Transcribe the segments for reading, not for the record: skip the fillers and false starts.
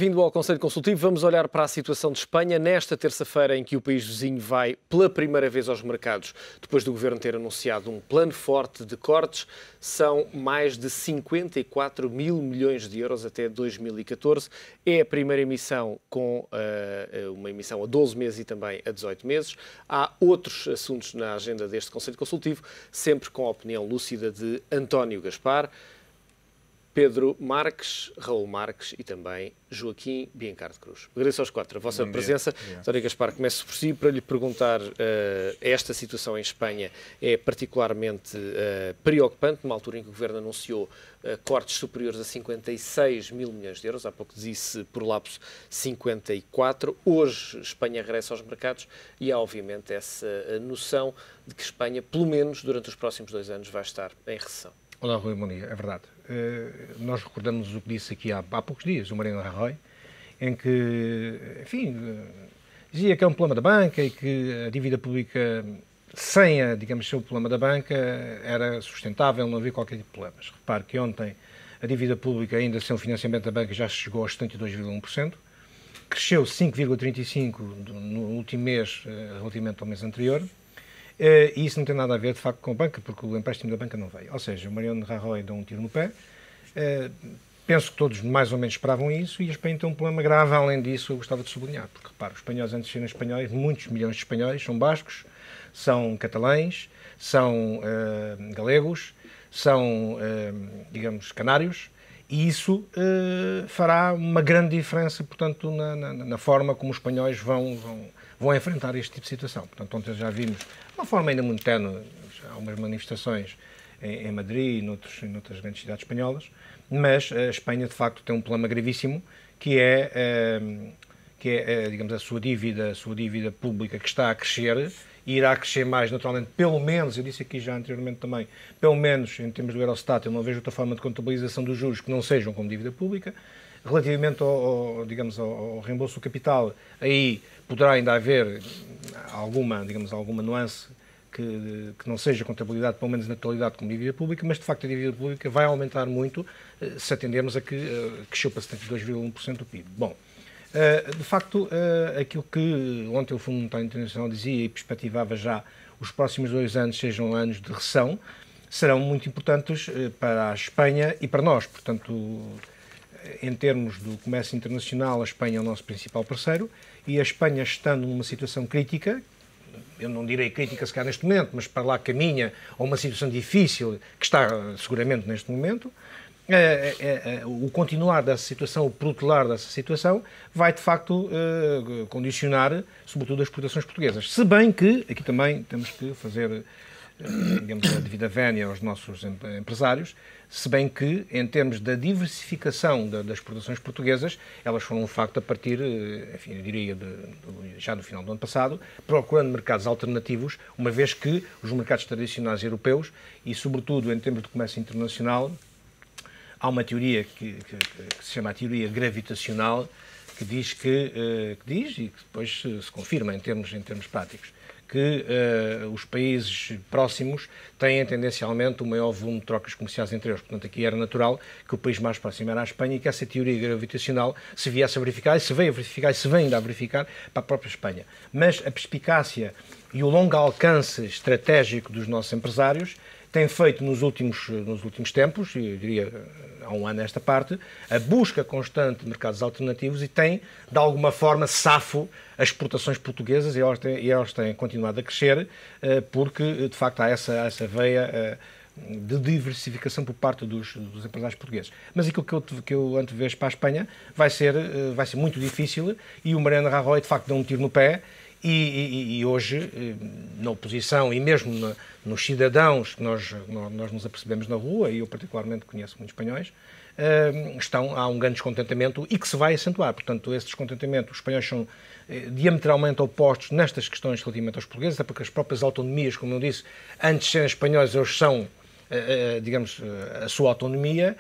Bem-vindo ao Conselho Consultivo. Vamos olhar para a situação de Espanha nesta terça-feira em que o país vizinho vai pela primeira vez aos mercados, depois do Governo ter anunciado um plano forte de cortes. São mais de 54 mil milhões de euros até 2014. É a primeira emissão com uma emissão a 12 meses e também a 18 meses. Há outros assuntos na agenda deste Conselho Consultivo, sempre com a opinião lúcida de António Gaspar, Pedro Marques, Raul Marques e também Joaquim Biancar de Cruz. Agradeço aos quatro a vossa presença. António Gaspar, começo por si para lhe perguntar, esta situação em Espanha é particularmente preocupante, numa altura em que o Governo anunciou cortes superiores a 56 mil milhões de euros, há pouco disse por lapso 54. Hoje Espanha regressa aos mercados e há obviamente essa noção de que Espanha, pelo menos durante os próximos 2 anos, vai estar em recessão. Olá, Rui, bom dia. É verdade. Nós recordamos o que disse aqui há poucos dias o Mariano Rajoy, em que, enfim, dizia que é um problema da banca e que a dívida pública, sem o problema da banca, era sustentável, não havia qualquer tipo de problemas. Repare que ontem a dívida pública, ainda sem o financiamento da banca, já chegou aos 72,1%, cresceu 5,35% no último mês, relativamente ao mês anterior. E isso não tem nada a ver, de facto, com a banca, porque o empréstimo da banca não veio. Ou seja, o Mariano Rajoy deu um tiro no pé. Penso que todos mais ou menos esperavam isso, e a Espanha tem um problema grave. Além disso, eu gostava de sublinhar, porque, repara, os espanhóis, antes de serem espanhóis, muitos milhões de espanhóis são bascos, são catalães, são galegos, são, digamos, canários, e isso fará uma grande diferença, portanto, na forma como os espanhóis vão enfrentar este tipo de situação. Portanto, ontem já vimos, de uma forma ainda muito tenue, há umas manifestações em Madrid e noutras grandes cidades espanholas, mas a Espanha, de facto, tem um problema gravíssimo, que é digamos, a sua dívida pública, que está a crescer, e irá crescer mais, naturalmente, pelo menos, eu disse aqui já anteriormente também, pelo menos em termos do Eurostat, eu não vejo outra forma de contabilização dos juros que não sejam como dívida pública. Relativamente ao reembolso do capital, aí poderá ainda haver alguma nuance que não seja contabilidade, pelo menos na totalidade, como dívida pública, mas de facto a dívida pública vai aumentar muito se atendermos a que cresceu para 72,1% do PIB. Bom, de facto, aquilo que ontem o Fundo Monetário Internacional dizia e perspectivava já os próximos 2 anos sejam anos de recessão, serão muito importantes para a Espanha e para nós. Portanto, em termos do comércio internacional, a Espanha é o nosso principal parceiro, e a Espanha, estando numa situação crítica, eu não direi crítica se calhar neste momento, mas para lá caminha a uma situação difícil, que está seguramente neste momento, o continuar dessa situação, o protelar dessa situação, vai de facto condicionar, sobretudo, as exportações portuguesas. Se bem que, aqui também temos que fazer, digamos, a devida vénia aos nossos empresários, se bem que, em termos da diversificação das exportações portuguesas, elas foram um facto a partir, enfim, eu diria, já no final do ano passado, procurando mercados alternativos, uma vez que os mercados tradicionais europeus, e sobretudo em termos de comércio internacional, há uma teoria que se chama a teoria gravitacional, que diz e que depois se confirma em termos práticos, que os países próximos têm tendencialmente o maior volume de trocas comerciais entre eles. Portanto, aqui era natural que o país mais próximo era a Espanha e que essa teoria gravitacional se viesse a verificar, e se veio a verificar, e se vem ainda a verificar para a própria Espanha. Mas a perspicácia e o longo alcance estratégico dos nossos empresários tem feito nos últimos tempos, eu diria há um ano esta parte, a busca constante de mercados alternativos, e tem, de alguma forma, safo as exportações portuguesas, e elas têm continuado a crescer, porque, de facto, há essa veia de diversificação por parte dos empresários portugueses. Mas aquilo que eu antevejo para a Espanha vai ser muito difícil, e o Mariano Rajoy, de facto, deu um tiro no pé. E hoje, na oposição e mesmo nos cidadãos que nós nos apercebemos na rua, e eu particularmente conheço muitos espanhóis, há um grande descontentamento e que se vai acentuar. Portanto, esse descontentamento, os espanhóis são diametralmente opostos nestas questões relativamente aos portugueses, até porque as próprias autonomias, como eu disse, antes de serem espanhóis, eles são, digamos, a sua autonomia,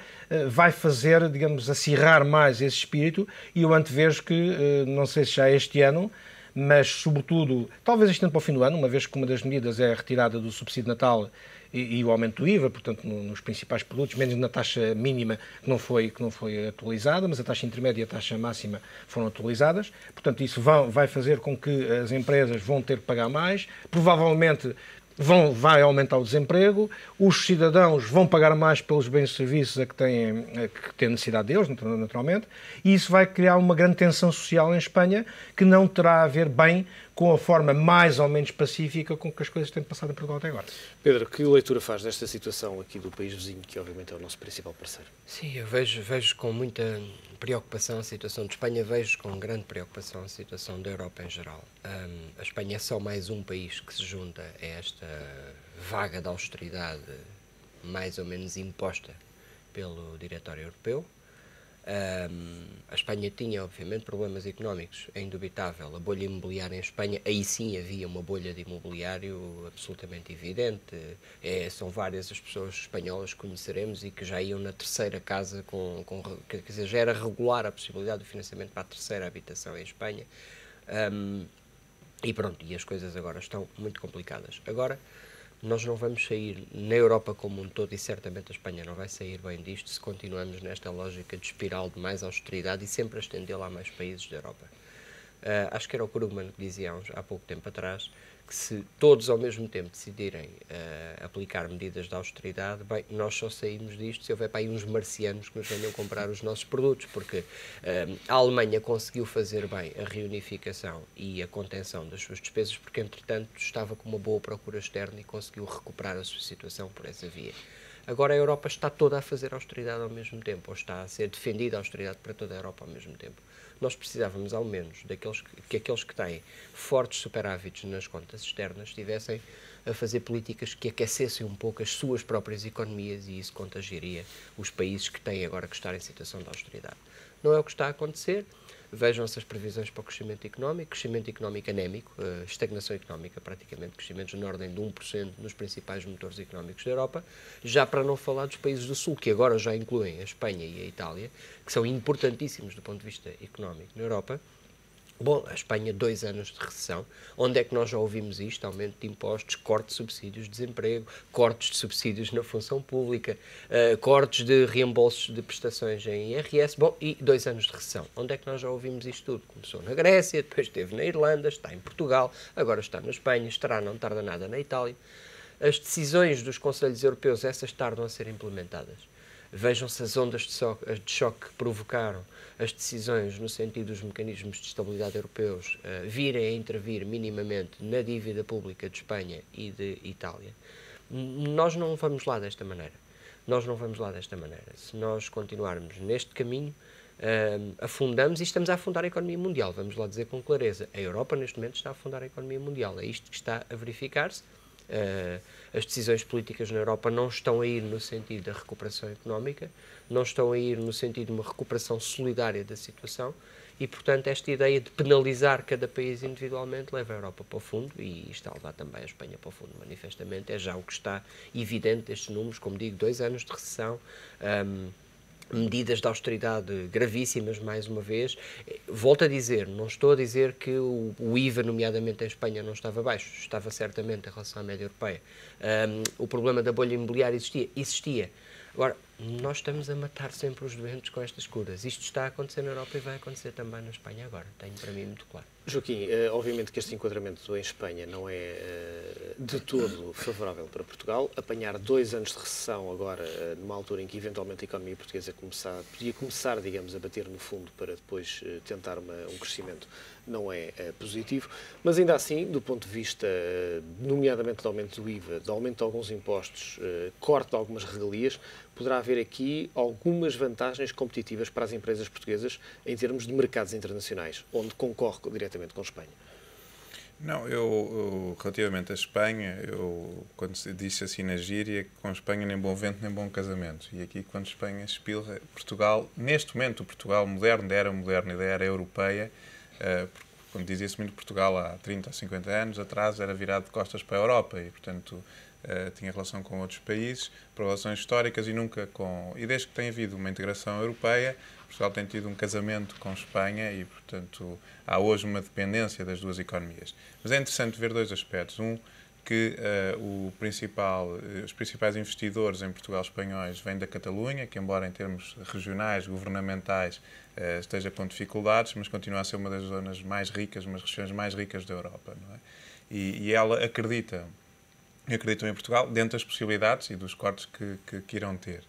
vai fazer, digamos, acirrar mais esse espírito, e eu antevejo que, não sei se já este ano, mas, sobretudo, talvez este ano para o fim do ano, uma vez que uma das medidas é a retirada do subsídio de Natal e o aumento do IVA, portanto, nos principais produtos, menos na taxa mínima que não foi atualizada, mas a taxa intermédia e a taxa máxima foram atualizadas. Portanto, isso vai fazer com que as empresas vão ter que pagar mais, provavelmente vai aumentar o desemprego, os cidadãos vão pagar mais pelos bens e serviços que têm necessidade deles, naturalmente, e isso vai criar uma grande tensão social em Espanha que não terá a ver bem com a forma mais ou menos pacífica com que as coisas têm passado em Portugal até agora. Pedro, que leitura faz desta situação aqui do país vizinho, que obviamente é o nosso principal parceiro? Sim, eu vejo com muita preocupação a situação de Espanha, vejo com grande preocupação a situação da Europa em geral. A Espanha é só mais um país que se junta a esta vaga de austeridade mais ou menos imposta pelo Diretório Europeu. A Espanha tinha, obviamente, problemas económicos, é indubitável. A bolha imobiliária em Espanha, aí sim havia uma bolha de imobiliário absolutamente evidente. São várias as pessoas espanholas que conheceremos e que já iam na terceira casa, quer dizer, já era regular a possibilidade do financiamento para a terceira habitação em Espanha. E pronto, e as coisas agora estão muito complicadas. Agora, nós não vamos sair na Europa como um todo, e certamente a Espanha não vai sair bem disto se continuarmos nesta lógica de espiral de mais austeridade e sempre a estendê-la a mais países da Europa. Acho que era o Krugman que dizia há pouco tempo atrás que se todos ao mesmo tempo decidirem aplicar medidas de austeridade, bem, nós só saímos disto se houver para aí uns marcianos que nos venham comprar os nossos produtos, porque a Alemanha conseguiu fazer bem a reunificação e a contenção das suas despesas, porque entretanto estava com uma boa procura externa e conseguiu recuperar a sua situação por essa via. Agora a Europa está toda a fazer austeridade ao mesmo tempo, ou está a ser defendida a austeridade para toda a Europa ao mesmo tempo. Nós precisávamos, ao menos, que aqueles que têm fortes superávites nas contas externas estivessem a fazer políticas que aquecessem um pouco as suas próprias economias, e isso contagiaria os países que têm agora que estar em situação de austeridade. Não é o que está a acontecer. Vejam-se as previsões para o crescimento económico anémico, estagnação económica praticamente, crescimentos na ordem de 1% nos principais motores económicos da Europa, já para não falar dos países do Sul, que agora já incluem a Espanha e a Itália, que são importantíssimos do ponto de vista económico na Europa. Bom, a Espanha, 2 anos de recessão. Onde é que nós já ouvimos isto? Aumento de impostos, corte de subsídios de desemprego, cortes de subsídios na função pública, cortes de reembolsos de prestações em IRS. Bom, e 2 anos de recessão. Onde é que nós já ouvimos isto tudo? Começou na Grécia, depois esteve na Irlanda, está em Portugal, agora está na Espanha, estará não tarda nada na Itália. As decisões dos Conselhos Europeus, essas tardam a ser implementadas. Vejam-se as ondas de choque que provocaram as decisões no sentido dos mecanismos de estabilidade europeus virem a intervir minimamente na dívida pública de Espanha e de Itália. Nós não vamos lá desta maneira. Se nós continuarmos neste caminho, afundamos e estamos a afundar a economia mundial. Vamos lá dizer com clareza. A Europa, neste momento, está a afundar a economia mundial. É isto que está a verificar-se. As decisões políticas na Europa não estão a ir no sentido da recuperação económica, não estão a ir no sentido de uma recuperação solidária da situação e, portanto, esta ideia de penalizar cada país individualmente leva a Europa para o fundo e está a levar também a Espanha para o fundo, manifestamente. É já o que está evidente destes números, como digo, 2 anos de recessão, medidas de austeridade gravíssimas, mais uma vez. Volto a dizer, não estou a dizer que o IVA, nomeadamente em Espanha, não estava baixo. Estava certamente em relação à média europeia. O problema da bolha imobiliária existia. Agora, nós estamos a matar sempre os doentes com estas curas. Isto está a acontecer na Europa e vai acontecer também na Espanha agora. Tenho para mim muito claro. Joaquim, obviamente que este enquadramento em Espanha não é de todo favorável para Portugal. Apanhar 2 anos de recessão agora, numa altura em que eventualmente a economia portuguesa podia começar, digamos, a bater no fundo para depois tentar um crescimento, não é positivo. Mas ainda assim, do ponto de vista, nomeadamente do aumento do IVA, do aumento de alguns impostos, corte de algumas regalias, poderá haver aqui algumas vantagens competitivas para as empresas portuguesas em termos de mercados internacionais, onde concorre diretamente com Espanha. Não, eu relativamente à Espanha, quando se disse assim na gíria, com Espanha nem bom vento nem bom casamento. E aqui, quando Espanha espilra, Portugal, neste momento, o Portugal moderno, da era moderna e da era europeia, quando dizia-se muito Portugal há 30 ou 50 anos atrás, era virado de costas para a Europa e, portanto, tinha relação com outros países, por relações históricas e desde que tem havido uma integração europeia, Portugal tem tido um casamento com Espanha e, portanto, há hoje uma dependência das duas economias. Mas é interessante ver dois aspectos. Que os principais investidores em Portugal espanhóis vêm da Catalunha, que embora em termos regionais, governamentais, esteja com dificuldades, mas continua a ser uma das zonas mais ricas, uma das regiões mais ricas da Europa. Não é? E ela acreditam em Portugal dentro das possibilidades e dos cortes que irão ter.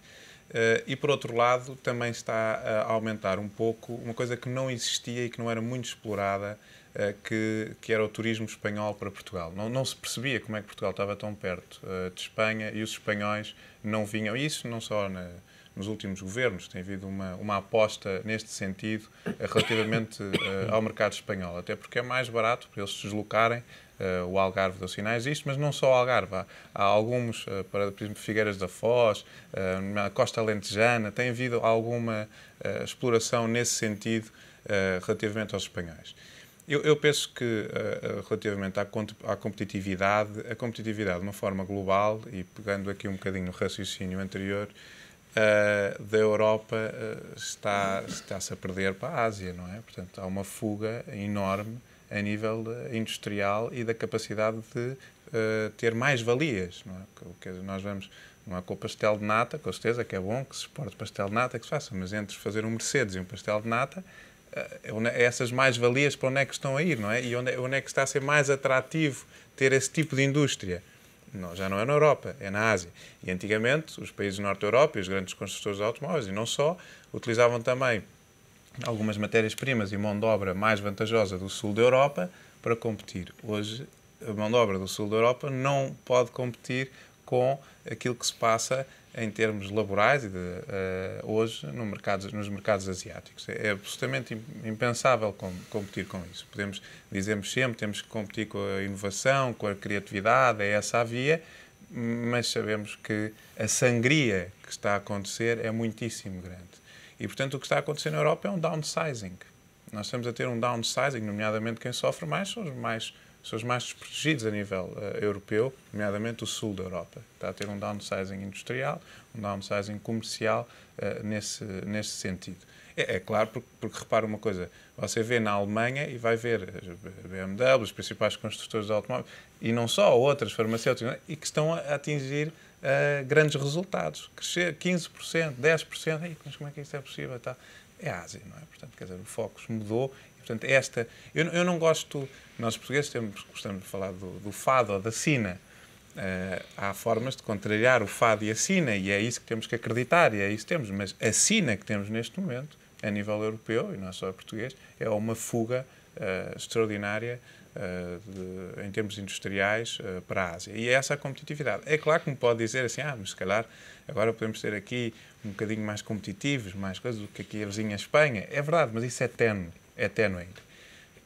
E, por outro lado, também está a aumentar um pouco uma coisa que não existia e que não era muito explorada, que era o turismo espanhol para Portugal. Não se percebia como é que Portugal estava tão perto de Espanha e os espanhóis não vinham. Isso não só nos últimos governos, tem havido uma aposta neste sentido relativamente ao mercado espanhol, até porque é mais barato para eles se deslocarem. O Algarve deu sinais disto, mas não só o Algarve. Há alguns, por exemplo, Figueiras da Foz, na Costa Alentejana, tem havido alguma exploração nesse sentido relativamente aos espanhóis. Eu penso que, relativamente à competitividade, de uma forma global, e pegando aqui um bocadinho no raciocínio anterior, da Europa está-se a perder para a Ásia, não é? Portanto, há uma fuga enorme a nível industrial e da capacidade de ter mais valias, não é? Que nós vamos, não é com o pastel de nata, com certeza que é bom que se exporte pastel de nata, que se faça, mas entre fazer um Mercedes e um pastel de nata, essas mais-valias para onde é que estão a ir, não é? E onde é que está a ser mais atrativo ter esse tipo de indústria? Não, já não é na Europa, é na Ásia. E antigamente os países norte da Europa e os grandes construtores de automóveis, e não só, utilizavam também algumas matérias-primas e mão de obra mais vantajosa do sul da Europa para competir. Hoje, a mão de obra do sul da Europa não pode competir com aquilo que se passa em termos laborais hoje nos mercados asiáticos. É absolutamente impensável competir com isso. Dizemos sempre, temos que competir com a inovação, com a criatividade, é essa a via, mas sabemos que a sangria que está a acontecer é muitíssimo grande. E, portanto, o que está a acontecer na Europa é um downsizing. Nós estamos a ter um downsizing, nomeadamente quem sofre mais são os mais desprotegidos a nível europeu, nomeadamente o sul da Europa. Está a ter um downsizing industrial, um downsizing comercial nesse sentido. É claro, porque repara uma coisa, você vê na Alemanha e vai ver a BMW, os principais construtores de automóveis, e não só outras farmacêuticas, e que estão a atingir grandes resultados. Crescer 15%, 10%, mas como é que isso é possível? Tá? É a Ásia, não é? Portanto, quer dizer, o foco mudou. E, portanto, eu não gosto... Nós, portugueses, gostamos de falar do fado ou da sina. Há formas de contrariar o fado e a sina, e é isso que temos que acreditar, e é isso que temos. Mas a sina que temos neste momento, a nível europeu, e não só português, é uma fuga extraordinária em termos industriais para a Ásia. E é essa a competitividade. É claro que me pode dizer assim, mas se calhar agora podemos ser aqui um bocadinho mais competitivos, mais coisas do que aqui a vizinha Espanha. É verdade, mas isso é ténue ainda.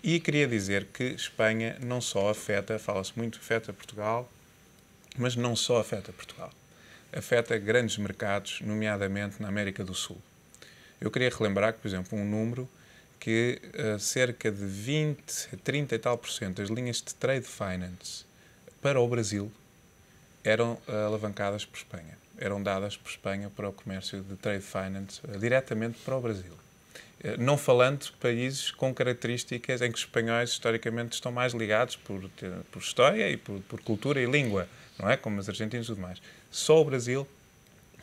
E queria dizer que Espanha não só afeta, fala-se muito, afeta Portugal, mas não só afeta Portugal. Afeta grandes mercados, nomeadamente na América do Sul. Eu queria relembrar que, por exemplo, um número que cerca de 20, 30 e tal % das linhas de trade finance para o Brasil eram alavancadas por Espanha. Eram dadas por Espanha para o comércio de trade finance diretamente para o Brasil. Não falando de países com características em que os espanhóis historicamente estão mais ligados por história e por cultura e língua, não é? Como os argentinos e tudo mais. Só o Brasil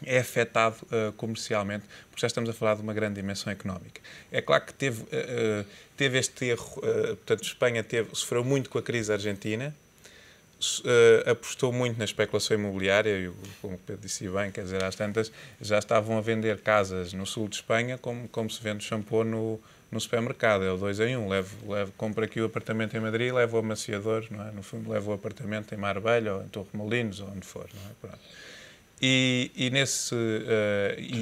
é afetado comercialmente, porque já estamos a falar de uma grande dimensão económica. É claro que teve este erro, portanto, Espanha sofreu muito com a crise argentina, apostou muito na especulação imobiliária, e, como o Pedro disse bem, quer dizer, às tantas, já estavam a vender casas no sul de Espanha como se vende shampoo no supermercado, é o 2 em 1, compro aqui o apartamento em Madrid, levo o amaciador, não é? No fundo levo o apartamento em Marbella ou em Torremolinos, ou onde for, não é? Pronto. E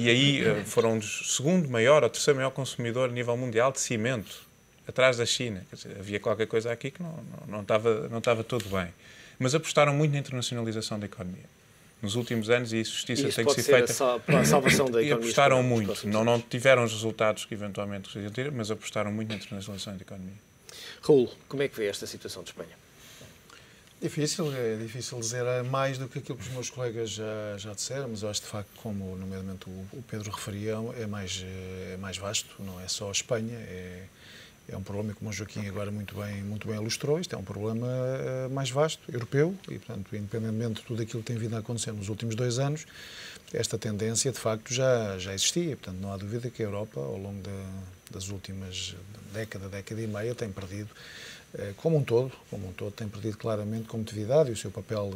aí foram o segundo maior ou terceiro maior consumidor a nível mundial de cimento, atrás da China. Quer dizer, havia qualquer coisa aqui que não estava tudo bem. Mas apostaram muito na internacionalização da economia. Nos últimos anos, e a justiça tem que ser feita... para a salvação da economia. E apostaram muito. Não tiveram os resultados que eventualmente gostariam de ter, mas apostaram muito na internacionalização da economia. Raul, como é que vê esta situação de Espanha? É difícil dizer mais do que aquilo que os meus colegas já disseram, mas eu acho de facto, como nomeadamente o Pedro referia, é mais vasto, não é só a Espanha, é um problema, como o Joaquim agora muito bem ilustrou, isto é um problema mais vasto, europeu, e portanto, independentemente de tudo aquilo que tem vindo a acontecer nos últimos 2 anos, esta tendência de facto já existia, portanto não há dúvida que a Europa, ao longo das últimas década e meia, tem perdido, como um todo, tem perdido claramente competitividade e o seu papel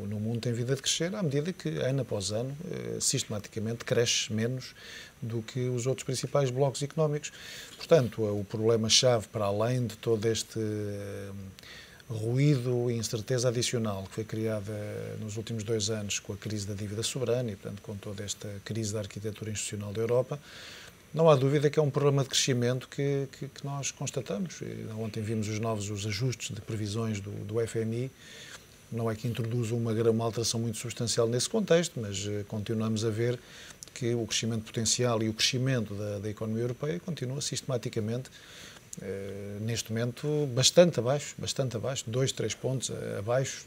no mundo tem vindo a crescer à medida que, ano após ano, sistematicamente cresce menos do que os outros principais blocos económicos. Portanto, o problema-chave, para além de todo este ruído e incerteza adicional que foi criada nos últimos 2 anos com a crise da dívida soberana e, portanto, com toda esta crise da arquitetura institucional da Europa, não há dúvida que é um problema de crescimento que nós constatamos. Ontem vimos os ajustes de previsões do FMI. Não é que introduz uma alteração muito substancial nesse contexto, mas continuamos a ver que o crescimento potencial e o crescimento da economia europeia continua sistematicamente, neste momento, bastante abaixo, 2, 3 pontos abaixo,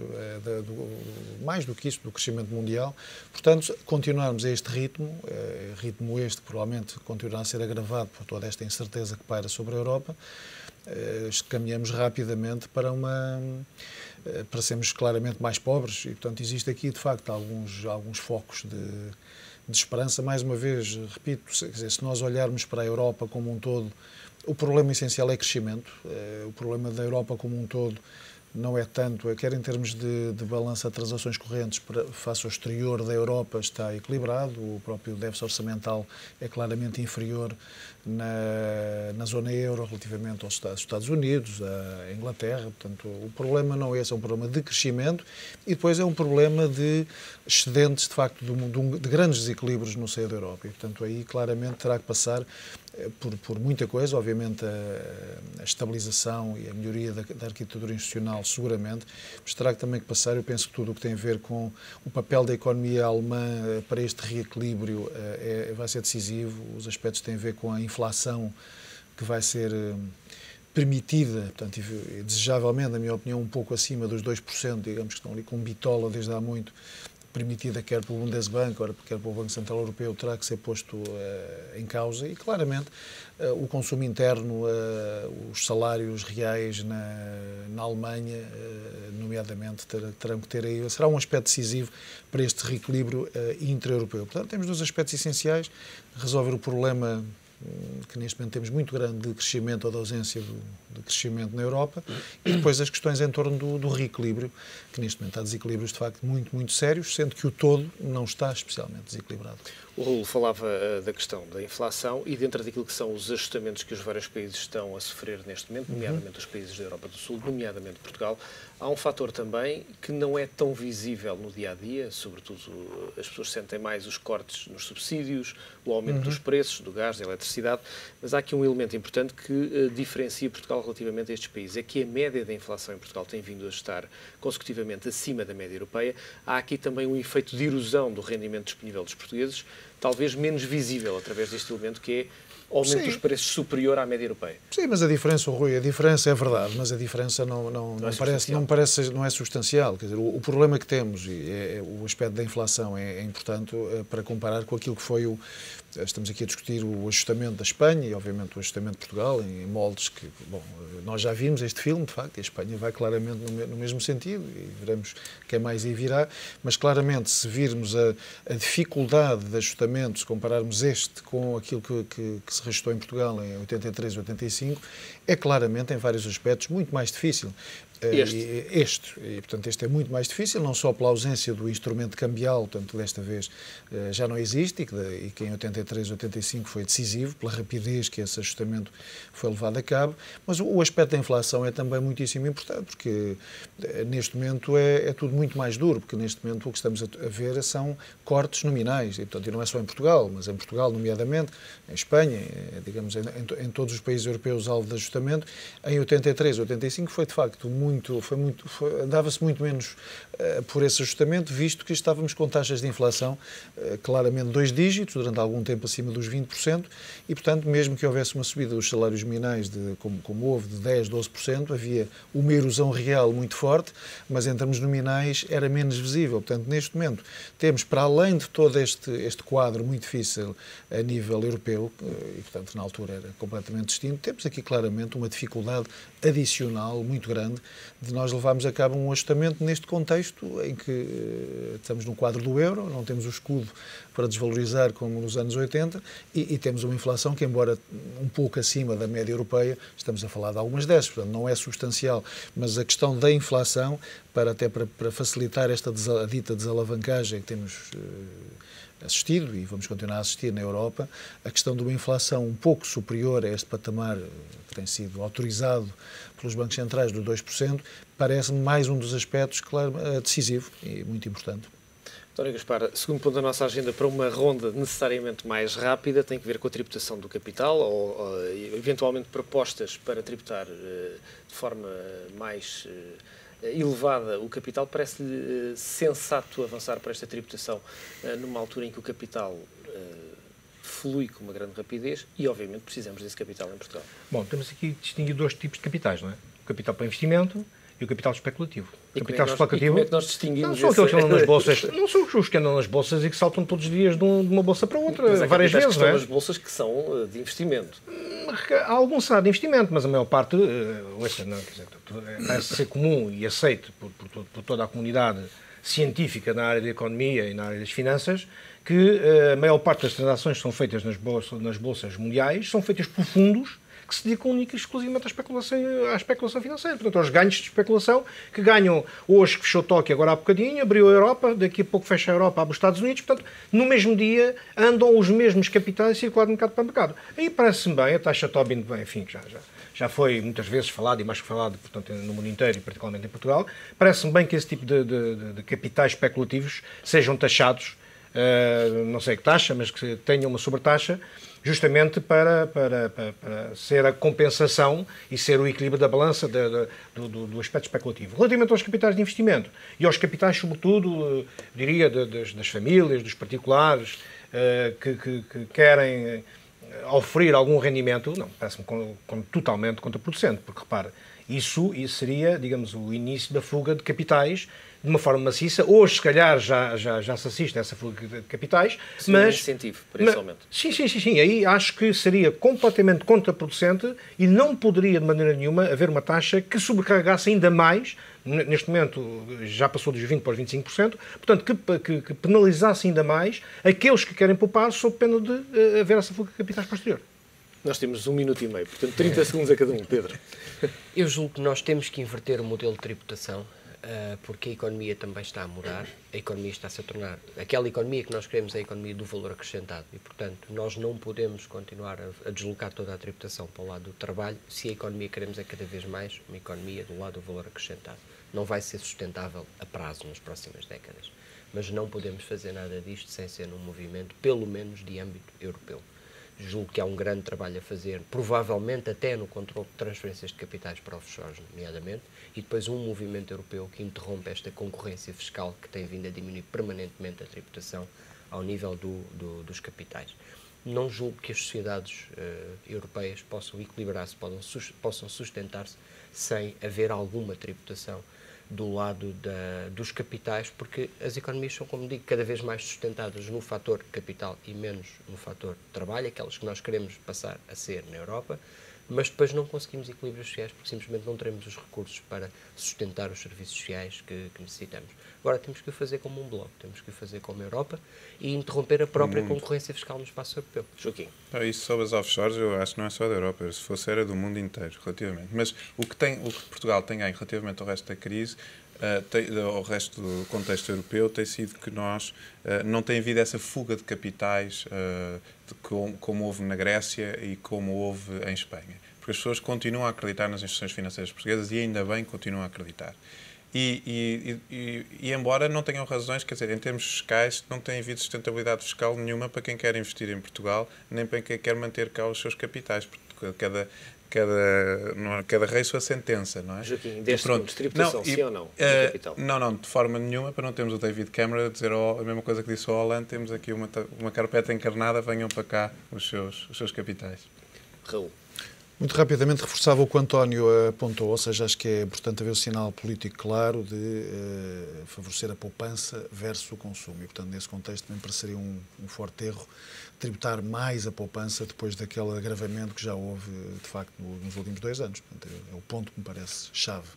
mais do que isso, do crescimento mundial. Portanto, continuarmos a este ritmo este provavelmente continuará a ser agravado por toda esta incerteza que paira sobre a Europa, caminhamos rapidamente para sermos claramente mais pobres e, portanto, existe aqui, de facto, alguns focos de esperança. Mais uma vez, repito, se nós olharmos para a Europa como um todo, o problema essencial é crescimento. O problema da Europa como um todo não é tanto, quer em termos de balança de transações correntes face ao exterior da Europa está equilibrado, o próprio déficit orçamental é claramente inferior na zona euro relativamente aos Estados Unidos, à Inglaterra. Portanto, o problema não é esse, é um problema de crescimento e depois é um problema de excedentes, de facto, de grandes desequilíbrios no seio da Europa. E, portanto, aí claramente terá que passar por muita coisa, obviamente a estabilização e a melhoria da arquitetura institucional seguramente, mas terá também que passar, eu penso que tudo o que tem a ver com o papel da economia alemã para este reequilíbrio vai ser decisivo, os aspectos que têm a ver com a inflação que vai ser permitida, portanto, desejavelmente, na minha opinião, um pouco acima dos 2%, digamos que estão ali com bitola desde há muito, permitida quer pelo Bundesbank, quer pelo Banco Central Europeu, terá que ser posto em causa e, claramente, o consumo interno, os salários reais na Alemanha, nomeadamente, terão que ter aí, será um aspecto decisivo para este reequilíbrio intra-europeu. Portanto, temos 2 aspectos essenciais: resolver o problema que neste momento temos muito grande de crescimento ou de ausência de crescimento na Europa, e depois as questões em torno do reequilíbrio, que neste momento há desequilíbrios de facto muito, muito sérios, sendo que o todo não está especialmente desequilibrado. O Raul falava da questão da inflação e dentro daquilo que são os ajustamentos que os vários países estão a sofrer neste momento, nomeadamente os países da Europa do Sul, nomeadamente Portugal, há um fator também que não é tão visível no dia-a-dia, sobretudo as pessoas sentem mais os cortes nos subsídios, o aumento dos preços do gás, da eletricidade, mas há aqui um elemento importante que diferencia Portugal relativamente a estes países, é que a média da inflação em Portugal tem vindo a estar consecutivamente acima da média europeia. Há aqui também um efeito de erosão do rendimento disponível dos portugueses, talvez menos visível através deste elemento que é o aumento dos preços superior à média europeia. Sim, mas a diferença, Rui, a diferença é verdade, mas a diferença não é substancial. Quer dizer, o problema que temos, e o aspecto da inflação é importante para comparar com aquilo que foi estamos aqui a discutir o ajustamento da Espanha e, obviamente, o ajustamento de Portugal em moldes que, bom, nós já vimos este filme, de facto, e a Espanha vai claramente no mesmo sentido e veremos quem mais aí virá, mas claramente, se virmos a dificuldade de ajustamento, se compararmos este com aquilo que se registrou em Portugal em 83 e 85, é claramente, em vários aspectos, muito mais difícil. E, portanto, este é muito mais difícil, não só pela ausência do instrumento cambial, portanto, desta vez já não existe, e que em 83 e 85 foi decisivo, pela rapidez que esse ajustamento foi levado a cabo, mas o aspecto da inflação é também muitíssimo importante, porque neste momento é tudo muito mais duro, porque neste momento o que estamos a ver são cortes nominais, e, portanto, e não é só em Portugal, mas em Portugal, nomeadamente, em Espanha, digamos, em todos os países europeus alvo de ajustamento, em 83 e 85 foi, de facto, muito dava-se muito menos por esse ajustamento, visto que estávamos com taxas de inflação claramente 2 dígitos, durante algum tempo acima dos 20%, e, portanto, mesmo que houvesse uma subida dos salários nominais, como houve, de 10%, 12%, havia uma erosão real muito forte, mas em termos nominais era menos visível. Portanto, neste momento, temos, para além de todo este quadro muito difícil a nível europeu, e, portanto, na altura era completamente distinto, temos aqui claramente uma dificuldade adicional muito grande de nós levarmos a cabo um ajustamento neste contexto em que estamos no quadro do euro, não temos o escudo para desvalorizar como nos anos 80 e temos uma inflação que, embora um pouco acima da média europeia, estamos a falar de algumas décimas, portanto não é substancial, mas a questão da inflação, para facilitar esta dita desalavancagem que temos assistido e vamos continuar a assistir na Europa, a questão de uma inflação um pouco superior a este patamar que tem sido autorizado pelos bancos centrais do 2%, parece-me mais um dos aspectos, claro, decisivo e muito importante. António Gaspar, segundo ponto da nossa agenda, para uma ronda necessariamente mais rápida, tem que ver com a tributação do capital ou eventualmente propostas para tributar de forma mais elevada o capital. Parece-lhe sensato avançar para esta tributação numa altura em que o capital flui com uma grande rapidez e, obviamente, precisamos desse capital em Portugal? Bom, temos aqui distinguir 2 tipos de capitais, não é? O capital para investimento e o capital especulativo. E como é que nós distinguimos? Não são aqueles que andam nas bolsas, não são os que andam nas bolsas e que saltam todos os dias de uma bolsa para outra, várias vezes, não é? As bolsas que são de investimento. Alguns será de investimento, mas a maior parte, parece ser comum e aceito por toda a comunidade científica na área da economia e na área das finanças, que a maior parte das transações que são feitas nas bolsas mundiais são feitas por fundos que se dedicam única e exclusivamente à especulação financeira. Portanto, aos ganhos de especulação que ganham hoje, que fechou Tóquio agora há bocadinho, abriu a Europa, daqui a pouco fecha a Europa, abre os Estados Unidos. Portanto, no mesmo dia andam os mesmos capitais a circular de mercado para mercado. Aí parece-me bem, a taxa Tobin, enfim, já foi muitas vezes falado e mais que falado, portanto, no mundo inteiro e particularmente em Portugal, parece-me bem que esse tipo de capitais especulativos sejam taxados, não sei que taxa, mas que tenham uma sobretaxa, justamente para ser a compensação e ser o equilíbrio da balança do aspecto especulativo. Relativamente aos capitais de investimento e aos capitais, sobretudo, diria, das famílias, dos particulares, que querem oferir algum rendimento, não, parece-me totalmente contraproducente, porque, repara, isso seria, digamos, o início da fuga de capitais de uma forma maciça. Hoje, se calhar, já se assiste a essa fuga de capitais. Sim, mas incentivo para esse aumento. Sim. Aí acho que seria completamente contraproducente e não poderia, de maneira nenhuma, haver uma taxa que sobrecarregasse ainda mais, neste momento já passou dos 20% para os 25%, portanto, que penalizasse ainda mais aqueles que querem poupar sob pena de haver essa fuga de capitais posterior. Nós temos 1 minuto e meio, portanto 30 segundos a cada um. Pedro. Eu julgo que nós temos que inverter o modelo de tributação, porque a economia também está a mudar, a economia está-se a tornar... Aquela economia que nós queremos é a economia do valor acrescentado e, portanto, nós não podemos continuar a deslocar toda a tributação para o lado do trabalho se a economia que queremos é cada vez mais uma economia do lado do valor acrescentado. Não vai ser sustentável a prazo nas próximas décadas, mas não podemos fazer nada disto sem ser num movimento, pelo menos, de âmbito europeu. Julgo que há um grande trabalho a fazer, provavelmente até no controle de transferências de capitais para offshores, nomeadamente, e depois um movimento europeu que interrompe esta concorrência fiscal que tem vindo a diminuir permanentemente a tributação ao nível dos capitais. Não julgo que as sociedades europeias possam equilibrar-se, possam sustentar-se sem haver alguma tributação do lado dos capitais, porque as economias são, como digo, cada vez mais sustentadas no fator capital e menos no fator trabalho, aquelas que nós queremos passar a ser na Europa, mas depois não conseguimos equilíbrios sociais porque simplesmente não teremos os recursos para sustentar os serviços sociais que necessitamos. Agora temos que o fazer como um bloco, temos que o fazer como a Europa e interromper a própria concorrência fiscal no espaço europeu. Joaquim. Isso sobre as offshores eu acho que não é só da Europa, se fosse era do mundo inteiro, relativamente. Mas o que Portugal tem ganho relativamente ao resto da crise, ao resto do contexto europeu, tem sido que nós não tem havido essa fuga de capitais como houve na Grécia e como houve em Espanha. Porque as pessoas continuam a acreditar nas instituições financeiras portuguesas e ainda bem continuam a acreditar. E embora não tenham razões, quer dizer, em termos fiscais, não tem havido sustentabilidade fiscal nenhuma para quem quer investir em Portugal, nem para quem quer manter cá os seus capitais, porque cada rei sua sentença, não é? Joaquim, 10 segundos, tributação, sim ou não? Capital. Não, de forma nenhuma, para não termos o David Cameron a dizer a mesma coisa que disse ao Hollande, temos aqui uma carpeta encarnada, venham para cá os seus capitais. Raul. Muito rapidamente reforçava o que o António apontou, ou seja, acho que é importante haver um sinal político claro de favorecer a poupança versus o consumo. E, portanto, nesse contexto também pareceria um forte erro tributar mais a poupança depois daquele agravamento que já houve, de facto, nos últimos 2 anos. Portanto, é o ponto que me parece chave.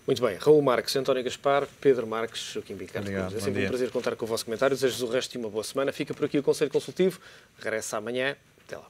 Muito bem. Raul Marques, António Gaspar, Pedro Marques, Joaquim Bicardo. É sempre um prazer contar com o vosso comentário. Desejo-vos o resto de uma boa semana. Fica por aqui o Conselho Consultivo. Regressa amanhã. Até lá.